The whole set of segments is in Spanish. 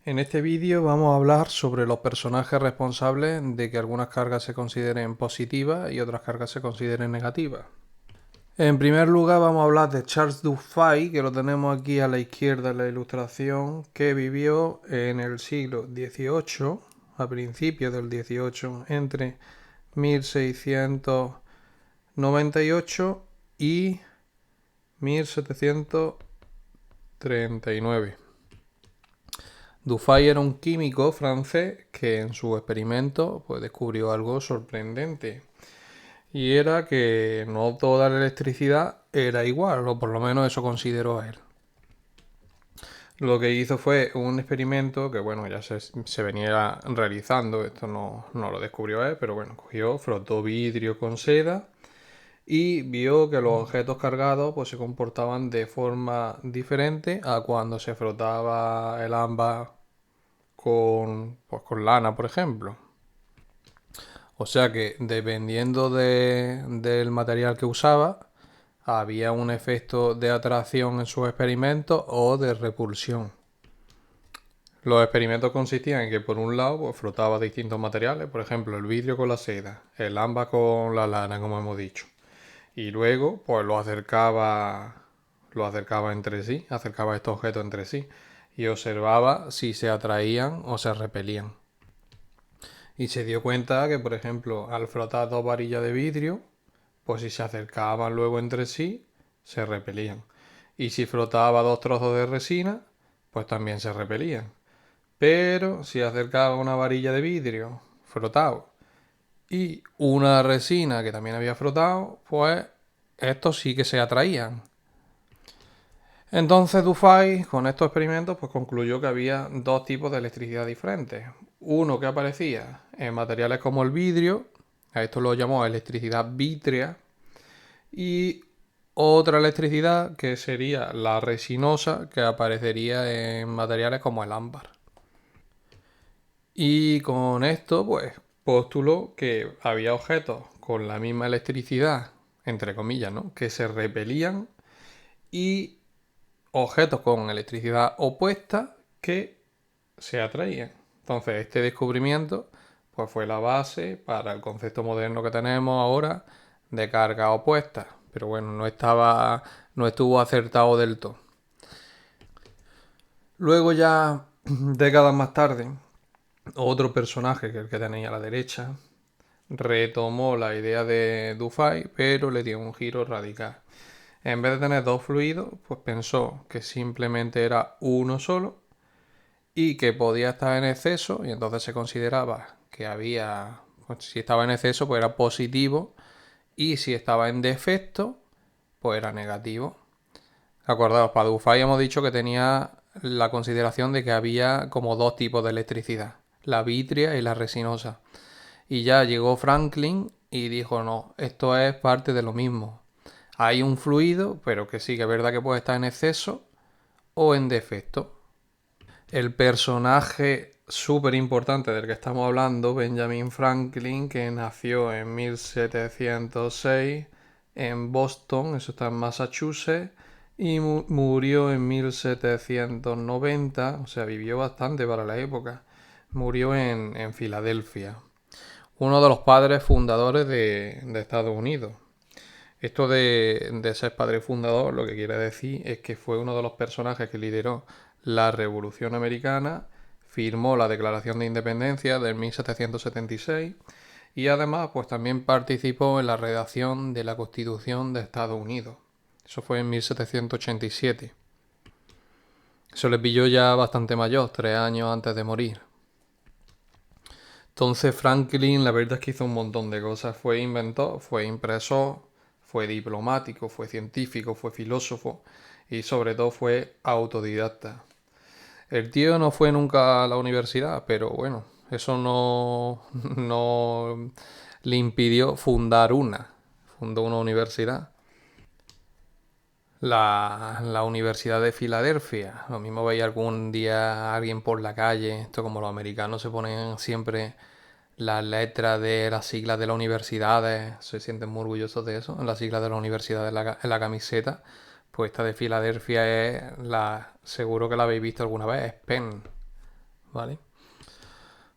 En este vídeo vamos a hablar sobre los personajes responsables de que algunas cargas se consideren positivas y otras cargas se consideren negativas. En primer lugar vamos a hablar de Charles Dufay, que lo tenemos aquí a la izquierda en la ilustración, que vivió en el siglo XVIII, a principios del XVIII, entre 1698 y 1739. Dufay era un químico francés que en su experimento pues, descubrió algo sorprendente. Y era que no toda la electricidad era igual, o por lo menos eso consideró él. Lo que hizo fue un experimento que, bueno, ya se venía realizando, esto no lo descubrió él, pero bueno, cogió, frotó vidrio con seda y vio que los objetos cargados pues, se comportaban de forma diferente a cuando se frotaba el ámbar con lana, por ejemplo. O sea que dependiendo del material que usaba, había un efecto de atracción en sus experimentos o de repulsión. Los experimentos consistían en que por un lado pues, frotaba distintos materiales, por ejemplo el vidrio con la seda, el ámbar con la lana, como hemos dicho. Y luego pues lo acercaba entre sí, acercaba estos objetos entre sí y observaba si se atraían o se repelían. Y se dio cuenta que, por ejemplo, al frotar dos varillas de vidrio, pues si se acercaban luego entre sí, se repelían. Y si frotaba dos trozos de resina, pues también se repelían. Pero si acercaba una varilla de vidrio frotado y una resina que también había frotado, pues estos sí que se atraían. Entonces Dufay, con estos experimentos, pues concluyó que había dos tipos de electricidad diferentes. Uno que aparecía en materiales como el vidrio, a esto lo llamó electricidad vítrea, y otra electricidad que sería la resinosa, que aparecería en materiales como el ámbar. Y con esto, pues, postuló que había objetos con la misma electricidad, entre comillas, ¿no? Que se repelían y objetos con electricidad opuesta que se atraían. Entonces, este descubrimiento pues, fue la base para el concepto moderno que tenemos ahora de carga opuesta. Pero bueno, no estuvo acertado del todo. Luego ya, décadas más tarde, otro personaje que el que tenéis a la derecha retomó la idea de Dufay, pero le dio un giro radical. En vez de tener dos fluidos, pues pensó que simplemente era uno solo y que podía estar en exceso y entonces se consideraba que había, pues, si estaba en exceso pues era positivo y si estaba en defecto pues era negativo. Acordaos, para Dufay hemos dicho que tenía la consideración de que había como dos tipos de electricidad, la vítrea y la resinosa. Y ya llegó Franklin y dijo, no, esto es parte de lo mismo. Hay un fluido, pero que sí que es verdad que puede estar en exceso o en defecto. El personaje súper importante del que estamos hablando, Benjamin Franklin, que nació en 1706 en Boston, eso está en Massachusetts, y murió en 1790, o sea, vivió bastante para la época. Murió en Filadelfia. Uno de los padres fundadores de Estados Unidos. Esto de ser padre fundador lo que quiere decir es que fue uno de los personajes que lideró la Revolución Americana, firmó la Declaración de Independencia del 1776 y además pues también participó en la redacción de la Constitución de Estados Unidos. Eso fue en 1787. Eso le pilló ya bastante mayor, 3 años antes de morir. Entonces Franklin la verdad es que hizo un montón de cosas. Fue inventor, fue impresor, fue diplomático, fue científico, fue filósofo y sobre todo fue autodidacta. El tío no fue nunca a la universidad, pero bueno, eso no le impidió fundar una. Fundó una universidad. La Universidad de Filadelfia. Lo mismo veía algún día a alguien por la calle. Esto como los americanos se ponen siempre las letras de las siglas de las universidades, se sienten muy orgullosos de eso, en las siglas de la universidad en la camiseta. Pues esta de Filadelfia es seguro que la habéis visto alguna vez, es Penn. ¿vale?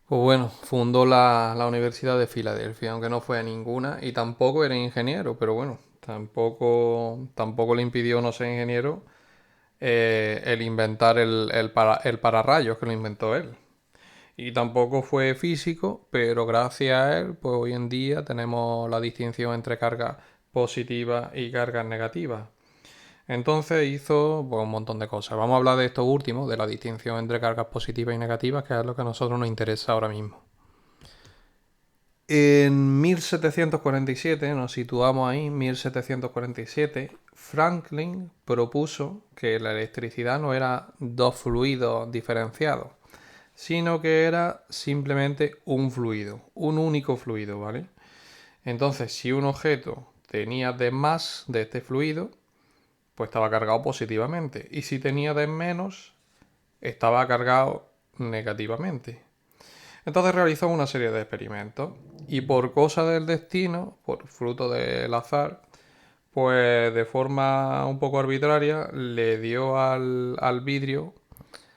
Pues bueno, fundó la Universidad de Filadelfia, aunque no fue a ninguna, y tampoco era ingeniero, pero bueno, tampoco le impidió no ser ingeniero el inventar el pararrayos, que lo inventó él. Y tampoco fue físico, pero gracias a él, pues hoy en día tenemos la distinción entre cargas positivas y cargas negativas. Entonces hizo pues, un montón de cosas. Vamos a hablar de esto último, de la distinción entre cargas positivas y negativas, que es lo que a nosotros nos interesa ahora mismo. En 1747, nos situamos ahí, 1747, Franklin propuso que la electricidad no era dos fluidos diferenciados, sino que era simplemente un fluido, un único fluido, ¿vale? Entonces, si un objeto tenía de más de este fluido, pues estaba cargado positivamente, y si tenía de menos, estaba cargado negativamente. Entonces realizó una serie de experimentos y por cosa del destino, por fruto del azar, pues de forma un poco arbitraria le dio al vidrio,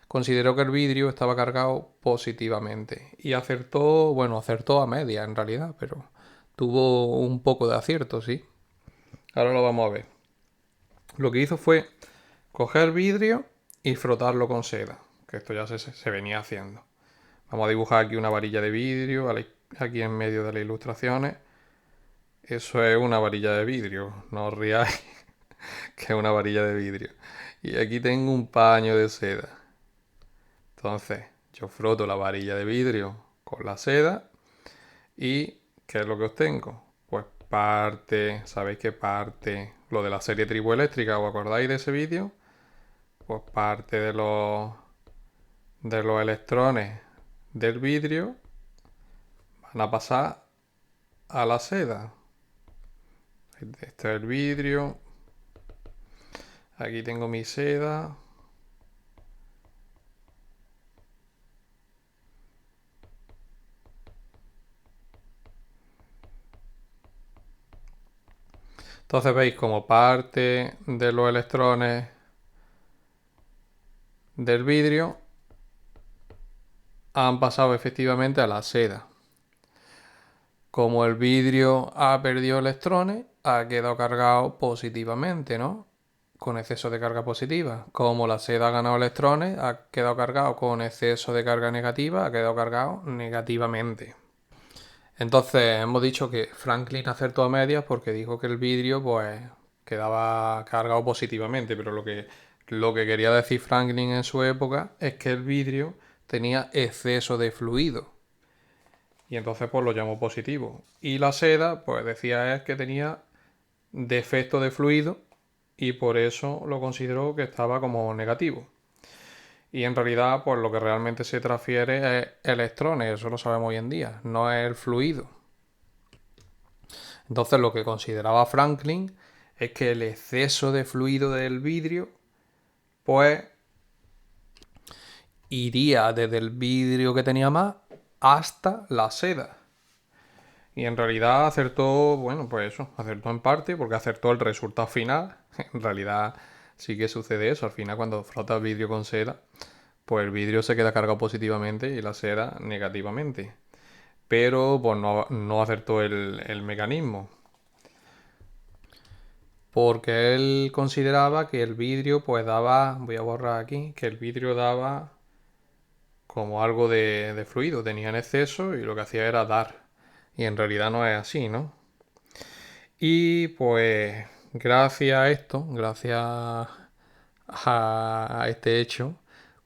consideró que el vidrio estaba cargado positivamente y acertó, bueno, acertó a media en realidad, pero tuvo un poco de acierto, sí. Ahora lo vamos a ver. Lo que hizo fue coger vidrio y frotarlo con seda, que esto ya se venía haciendo. Vamos a dibujar aquí una varilla de vidrio, aquí en medio de las ilustraciones. Eso es una varilla de vidrio, no os riáis, que es una varilla de vidrio. Y aquí tengo un paño de seda. Entonces, yo froto la varilla de vidrio con la seda y ¿qué es lo que obtengo? Pues parte, ¿sabéis qué parte? Lo de la serie triboeléctrica, ¿os acordáis de ese vídeo? Pues parte de los electrones del vidrio van a pasar a la seda. Este es el vidrio. Aquí tengo mi seda. Entonces veis como parte de los electrones del vidrio han pasado efectivamente a la seda. Como el vidrio ha perdido electrones, ha quedado cargado positivamente, ¿no? Con exceso de carga positiva. Como la seda ha ganado electrones, ha quedado cargado con exceso de carga negativa, ha quedado cargado negativamente. Entonces hemos dicho que Franklin acertó a medias porque dijo que el vidrio pues quedaba cargado positivamente, pero lo que quería decir Franklin en su época es que el vidrio tenía exceso de fluido y entonces pues lo llamó positivo. Y la seda pues decía es que tenía defecto de fluido y por eso lo consideró que estaba como negativo. Y en realidad pues lo que realmente se transfiere es electrones, eso lo sabemos hoy en día, no es el fluido. Entonces lo que consideraba Franklin es que el exceso de fluido del vidrio pues iría desde el vidrio que tenía más hasta la seda. Y en realidad acertó, bueno, pues eso, acertó en parte porque acertó el resultado final. En realidad sí que sucede eso, al final cuando frotas vidrio con seda, pues el vidrio se queda cargado positivamente y la seda negativamente. Pero pues no acertó el mecanismo. Porque él consideraba que el vidrio pues daba, voy a borrar aquí, que el vidrio daba como algo de fluido, tenía en exceso y lo que hacía era dar. Y en realidad no es así, ¿no? Y pues gracias a esto, gracias a este hecho,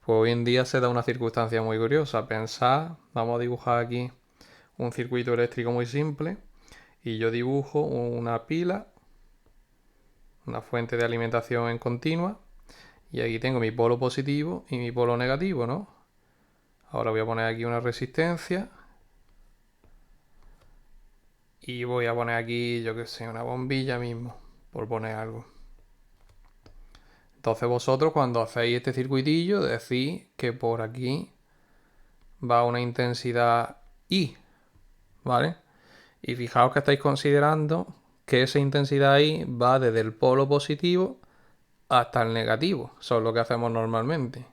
pues hoy en día se da una circunstancia muy curiosa. Pensad, vamos a dibujar aquí un circuito eléctrico muy simple y yo dibujo una pila, una fuente de alimentación en continua. Y aquí tengo mi polo positivo y mi polo negativo, ¿no? Ahora voy a poner aquí una resistencia. Y voy a poner aquí, yo que sé, una bombilla mismo, por poner algo. Entonces vosotros cuando hacéis este circuitillo decís que por aquí va una intensidad I, ¿vale? Y fijaos que estáis considerando que esa intensidad I va desde el polo positivo hasta el negativo. Eso es lo que hacemos normalmente.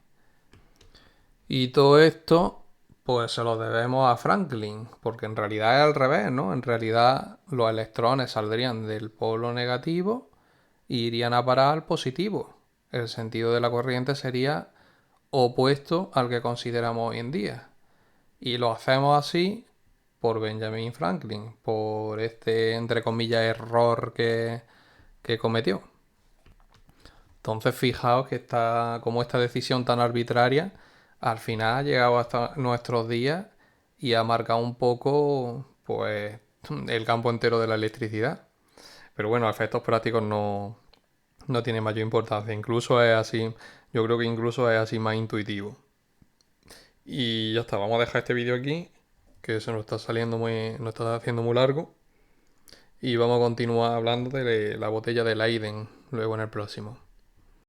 Y todo esto, pues se lo debemos a Franklin, porque en realidad es al revés, ¿no? En realidad los electrones saldrían del polo negativo e irían a parar al positivo. El sentido de la corriente sería opuesto al que consideramos hoy en día. Y lo hacemos así por Benjamin Franklin, por este, entre comillas, error que cometió. Entonces, fijaos que como esta decisión tan arbitraria al final ha llegado hasta nuestros días y ha marcado un poco, pues, el campo entero de la electricidad. Pero bueno, a efectos prácticos no tiene mayor importancia. Incluso es así, yo creo que incluso es así más intuitivo. Y ya está, vamos a dejar este vídeo aquí, que se nos está nos está haciendo muy largo. Y vamos a continuar hablando de la botella de Leiden luego en el próximo.